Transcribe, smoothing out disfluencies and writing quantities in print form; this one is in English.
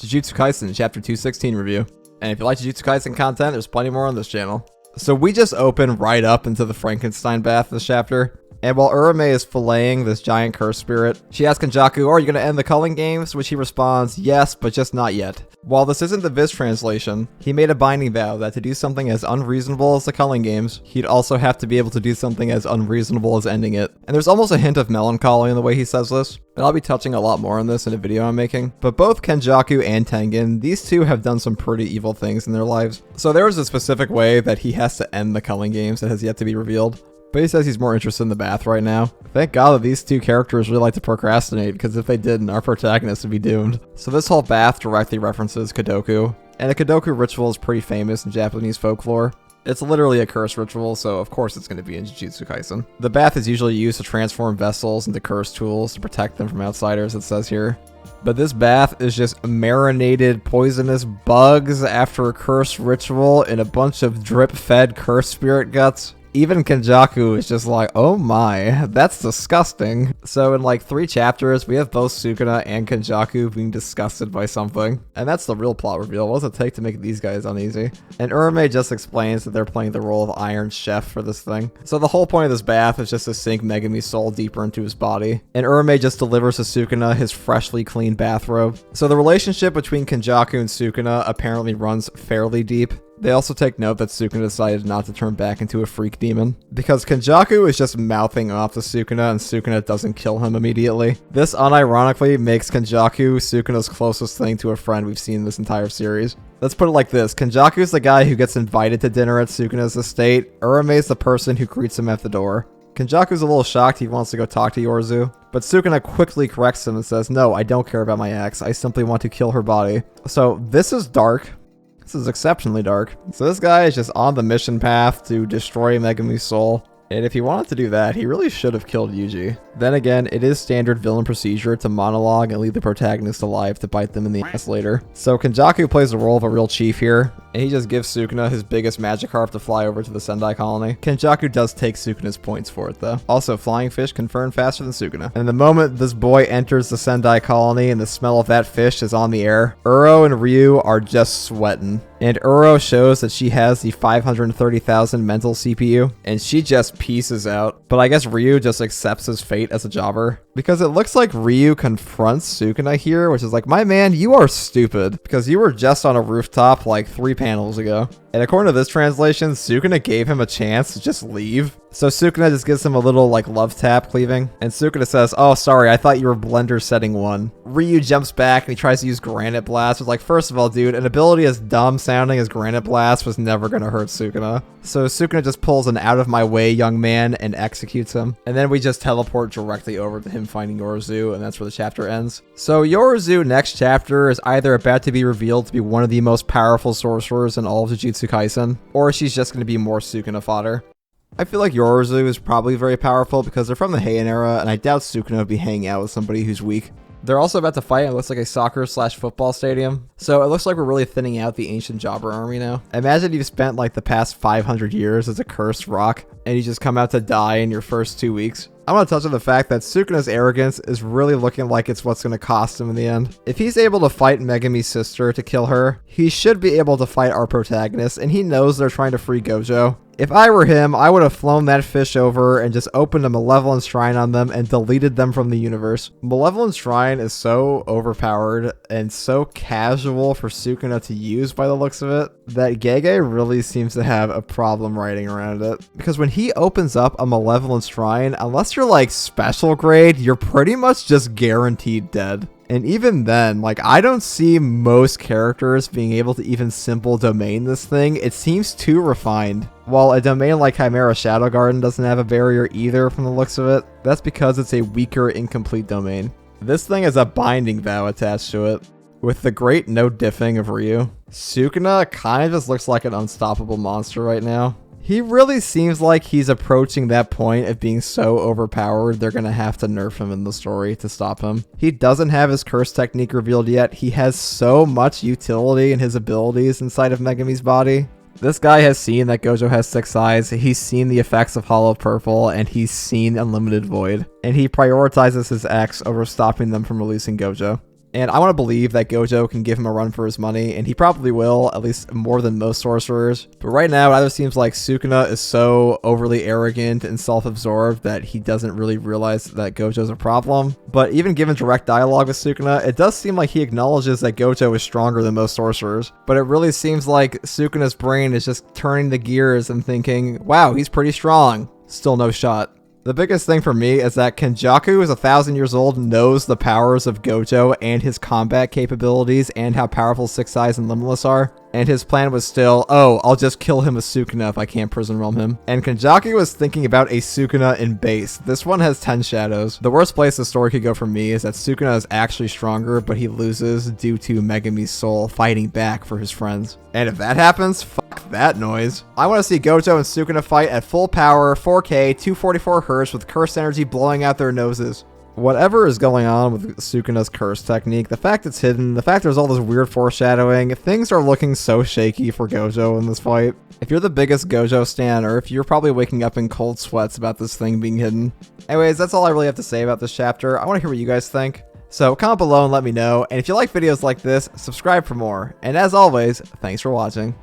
Jujutsu Kaisen Chapter 216 review. And if you like Jujutsu Kaisen content, there's plenty more on this channel. So we just open right up into the Frankenstein bath this chapter. And while Uraume is filleting this giant curse spirit, she asks Kenjaku, are you going to end the culling games? To which he responds, yes, but just not yet. While this isn't the Viz translation, he made a binding vow that to do something as unreasonable as the culling games, he'd also have to be able to do something as unreasonable as ending it. And there's almost a hint of melancholy in the way he says this, and I'll be touching a lot more on this in a video I'm making. But both Kenjaku and Tengen, these two have done some pretty evil things in their lives. So there is a specific way that he has to end the culling games that has yet to be revealed. But he says he's more interested in the bath right now. Thank God that these two characters really like to procrastinate, because if they didn't, our protagonist would be doomed. So this whole bath directly references Kadoku, and a Kadoku ritual is pretty famous in Japanese folklore. It's literally a curse ritual, so of course it's going to be in Jujutsu Kaisen. The bath is usually used to transform vessels into curse tools to protect them from outsiders, it says here. But this bath is just marinated poisonous bugs after a curse ritual in a bunch of drip-fed curse spirit guts. Even Kenjaku is just like, oh my, that's disgusting. So in like 3 chapters, we have both Sukuna and Kenjaku being disgusted by something. And that's the real plot reveal. What does it take to make these guys uneasy? And Uraume just explains that they're playing the role of Iron Chef for this thing. So the whole point of this bath is just to sink Megami's soul deeper into his body. And Uraume just delivers to Sukuna his freshly cleaned bathrobe. So the relationship between Kenjaku and Sukuna apparently runs fairly deep. They also take note that Sukuna decided not to turn back into a freak demon, because Kenjaku is just mouthing off to Sukuna and Sukuna doesn't kill him immediately. This unironically makes Kenjaku Sukuna's closest thing to a friend we've seen in this entire series. Let's put it like this, Kenjaku's the guy who gets invited to dinner at Sukuna's estate, Uraume's the person who greets him at the door. Kenjaku's a little shocked he wants to go talk to Yorzu, but Sukuna quickly corrects him and says, no, I don't care about my ex, I simply want to kill her body. So this is dark. This is exceptionally dark. So this guy is just on the mission path to destroy Megami's soul. And if he wanted to do that, he really should have killed Yuji. Then again, it is standard villain procedure to monologue and leave the protagonist alive to bite them in the ass later. So Kenjaku plays the role of a real chief here, and he just gives Sukuna his biggest magic harp to fly over to the Sendai colony. Kenjaku does take Sukuna's points for it though. Also, flying fish can burn faster than Sukuna. And the moment this boy enters the Sendai colony and the smell of that fish is on the air, Uro and Ryu are just sweating. And Uro shows that she has the 530,000 mental CPU, and she just pieces out. But I guess Ryu just accepts his fate as a jobber, because it looks like Ryu confronts Sukuna here, which is like, my man, you are stupid, because you were just on a rooftop like 3 panels ago. And according to this translation, Sukuna gave him a chance to just leave. So Sukuna just gives him a little like love tap cleaving. And Sukuna says, oh, sorry, I thought you were blender setting 1. Ryu jumps back and he tries to use Granite Blast. It's like, first of all, dude, an ability as dumb sounding as Granite Blast was never going to hurt Sukuna. So Sukuna just pulls an out of my way young man and executes him. And then we just teleport directly over to him finding Yorzu, and that's where the chapter ends. So Yorzu next chapter is either about to be revealed to be one of the most powerful sorcerers in all of Jujutsu Kaisen, or she's just going to be more Sukuna fodder. I feel like Yorzu is probably very powerful because they're from the Heian era, and I doubt Sukuna would be hanging out with somebody who's weak. They're also about to fight. It looks like a soccer/football stadium. So it looks like we're really thinning out the ancient jobber army now. Imagine you've spent like the past 500 years as a cursed rock, and you just come out to die in your first 2 weeks. I want to touch on the fact that Sukuna's arrogance is really looking like it's what's going to cost him in the end. If he's able to fight Megami's sister to kill her, he should be able to fight our protagonist, and he knows they're trying to free Gojo. If I were him, I would have flown that fish over and just opened a Malevolent Shrine on them and deleted them from the universe. Malevolent Shrine is so overpowered and so casual for Sukuna to use by the looks of it, that Gege really seems to have a problem writing around it. Because when he opens up a Malevolent Shrine, unless you're like special grade, you're pretty much just guaranteed dead. And even then, like, I don't see most characters being able to even simple domain this thing. It seems too refined. While a domain like Chimera Shadow Garden doesn't have a barrier either from the looks of it, that's because it's a weaker, incomplete domain. This thing has a binding vow attached to it. With the great no diffing of Ryu, Sukuna kind of just looks like an unstoppable monster right now. He really seems like he's approaching that point of being so overpowered they're gonna have to nerf him in the story to stop him. He doesn't have his curse technique revealed yet. He has so much utility in his abilities inside of Megami's body. This guy has seen that Gojo has 6 eyes, he's seen the effects of Hollow Purple, and he's seen Unlimited Void. And he prioritizes his ex over stopping them from releasing Gojo. And I want to believe that Gojo can give him a run for his money, and he probably will, at least more than most sorcerers. But right now, it either seems like Sukuna is so overly arrogant and self-absorbed that he doesn't really realize that Gojo's a problem. But even given direct dialogue with Sukuna, it does seem like he acknowledges that Gojo is stronger than most sorcerers. But it really seems like Sukuna's brain is just turning the gears and thinking, wow, he's pretty strong. Still no shot. The biggest thing for me is that Kenjaku, who is 1,000 years old, knows the powers of Gojo and his combat capabilities and how powerful Six Eyes and Limitless are. And his plan was still, oh, I'll just kill him with Sukuna if I can't prison realm him. And Kenjaku was thinking about a Sukuna in base. This one has 10 shadows. The worst place the story could go for me is that Sukuna is actually stronger, but he loses due to Megami's soul fighting back for his friends. And if that happens, fuck that noise. I want to see Gojo and Sukuna fight at full power, 4K, 244 Hz with cursed energy blowing out their noses. Whatever is going on with Sukuna's curse technique, the fact it's hidden, the fact there's all this weird foreshadowing, things are looking so shaky for Gojo in this fight. If you're the biggest Gojo stan on Earth, you're probably waking up in cold sweats about this thing being hidden. Anyways, that's all I really have to say about this chapter. I want to hear what you guys think. So comment below and let me know, and if you like videos like this, subscribe for more. And as always, thanks for watching.